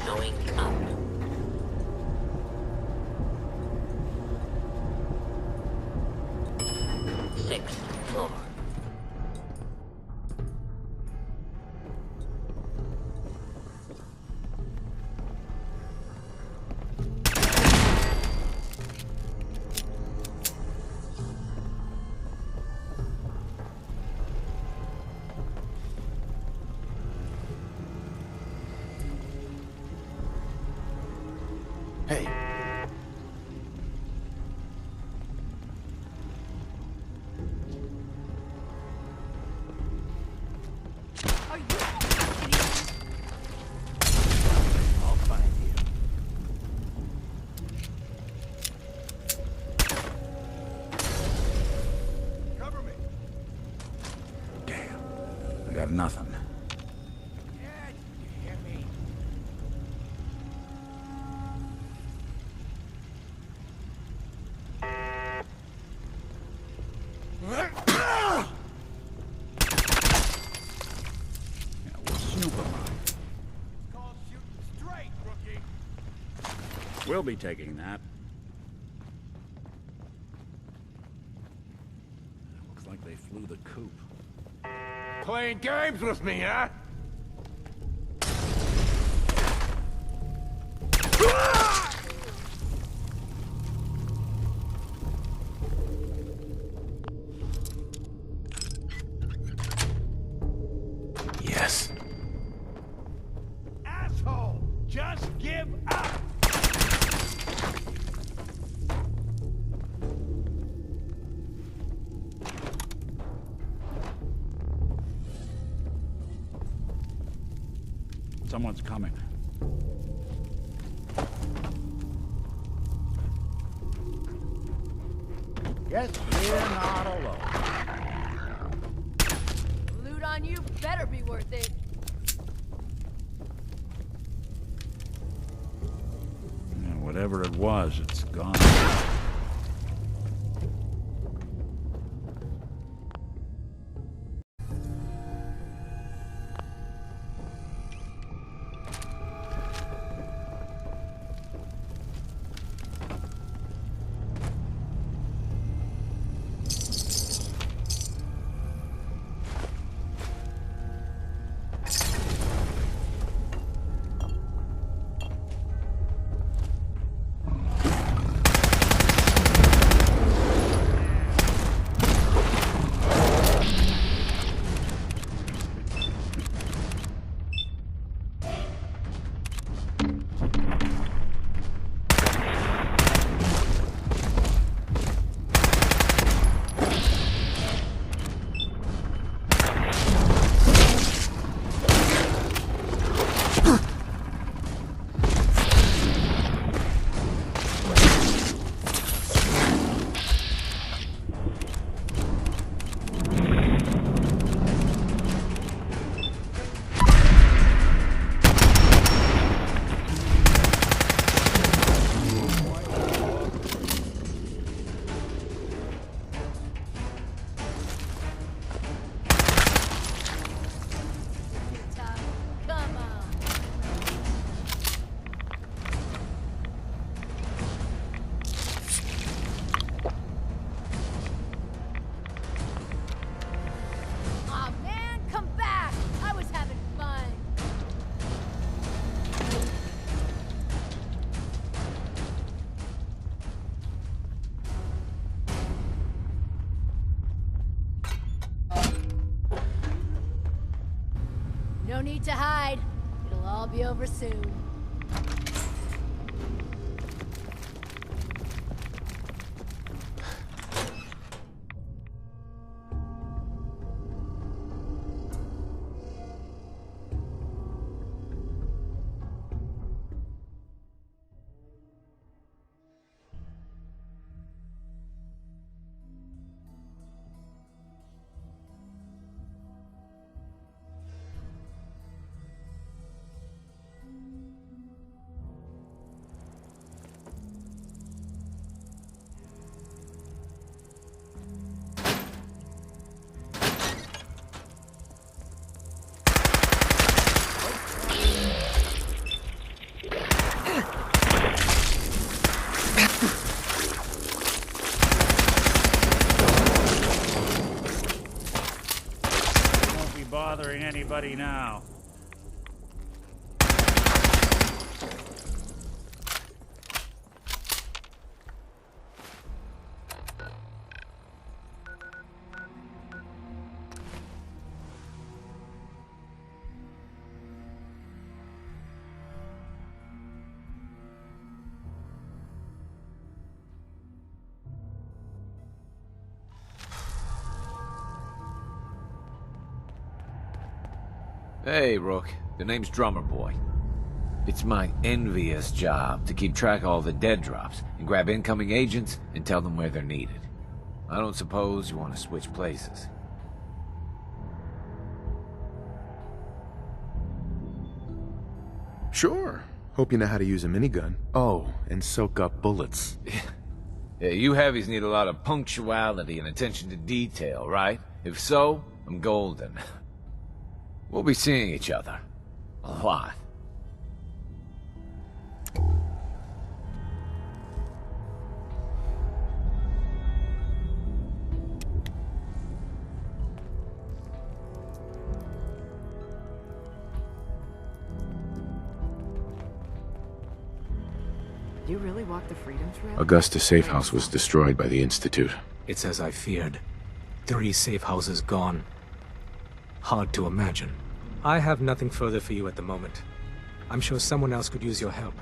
Going up. Sixth floor. Hey. Are you I'll find you. Cover me. Damn. I got nothing. You hear me? Yeah, we'll snoop 'em out. Call shooting straight, rookie. We'll be taking that. Looks like they flew the coop. Playing games with me, huh? Yes. Asshole! Just give up! Someone's coming. Guess we're not alone. loot on you better be worth it. Yeah, whatever it was, it's gone. No need to hide. It'll all be over soon. Bothering anybody now. Hey, Rook. The name's Drummer Boy. It's my envious job to keep track of all the dead drops and grab incoming agents and tell them where they're needed. I don't suppose you want to switch places. Sure. Hope you know how to use a minigun. Oh, and soak up bullets. Yeah, you heavies need a lot of punctuality and attention to detail, right? If so, I'm golden. We'll be seeing each other. A lot. You really walked the Freedom Trail? Augusta's safe house was destroyed by the Institute. It's as I feared. 3 safe houses gone. Hard to imagine. I have nothing further for you at the moment. I'm sure someone else could use your help.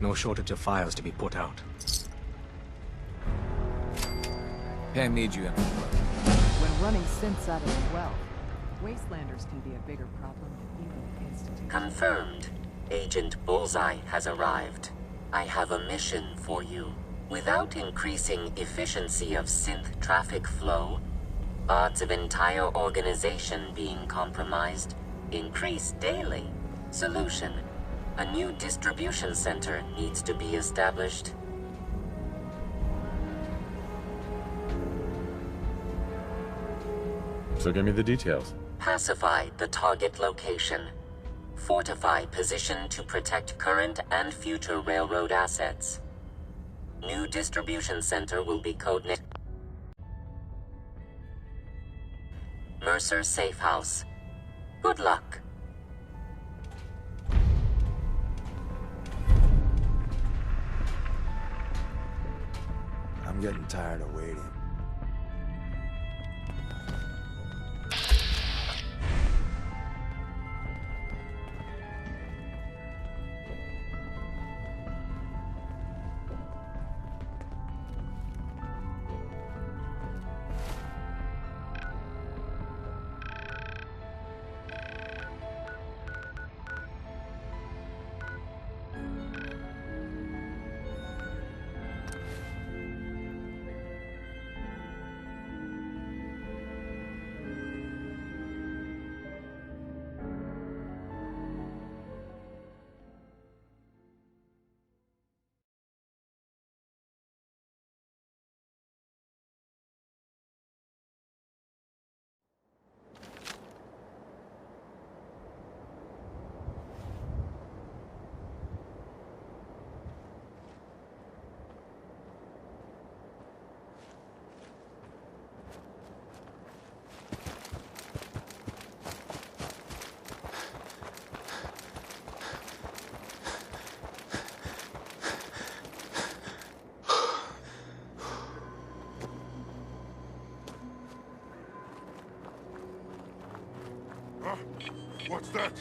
No shortage of fires to be put out. Pam needs you in. When running synths out of the well, wastelanders can be a bigger problem than evil institutions. Confirmed. Agent Bullseye has arrived. I have a mission for you. Without increasing efficiency of synth traffic flow, odds of entire organization being compromised increase daily. Solution: a new distribution center needs to be established. So give me the details. Pacify the target location. Fortify position to protect current and future railroad assets. New distribution center will be codenamed Mercer Safe House. Good luck. I'm getting tired of waiting. What's that?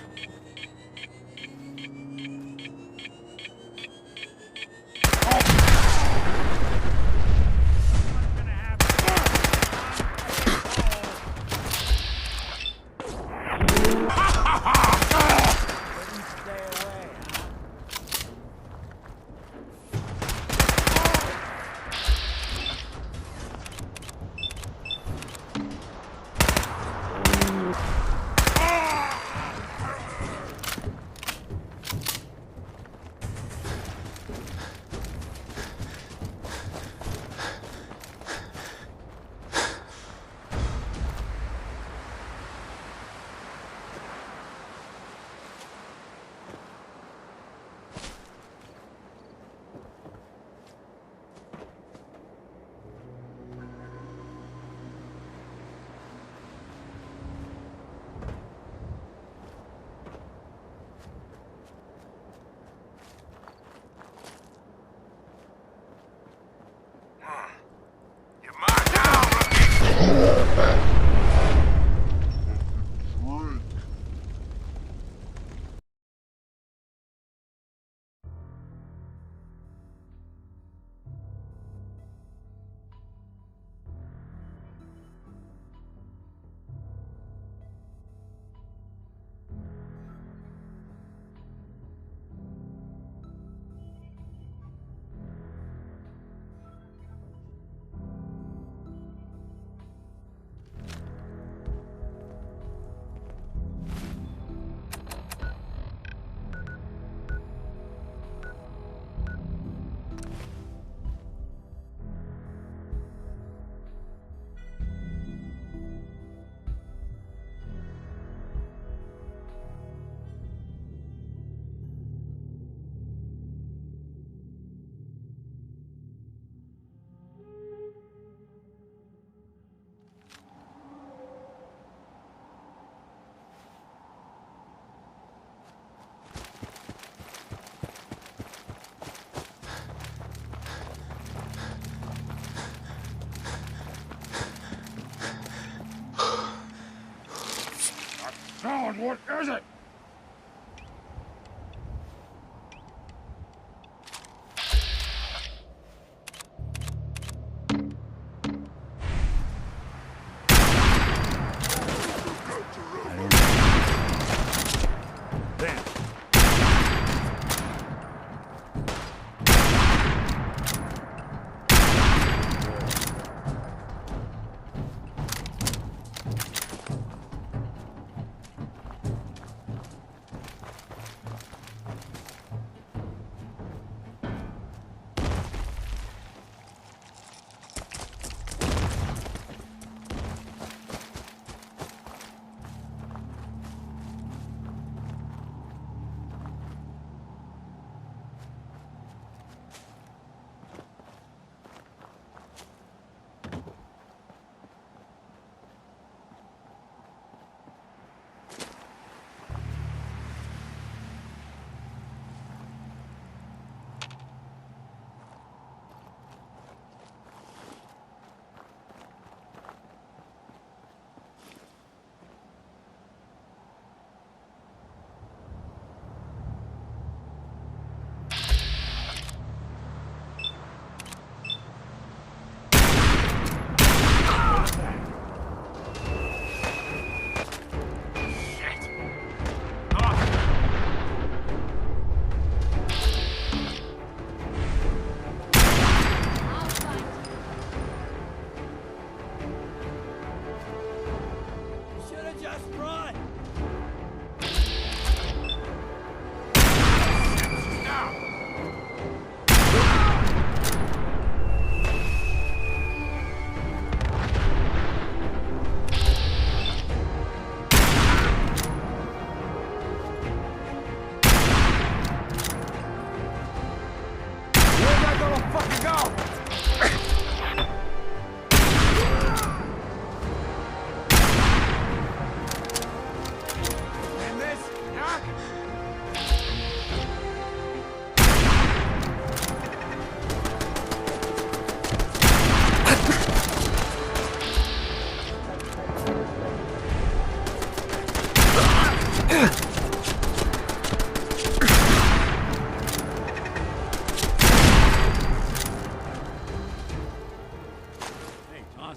God, what is it?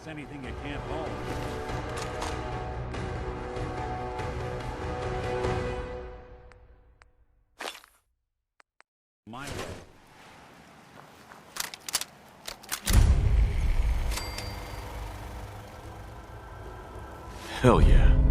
Chase anything you can't hold. My way. Hell yeah.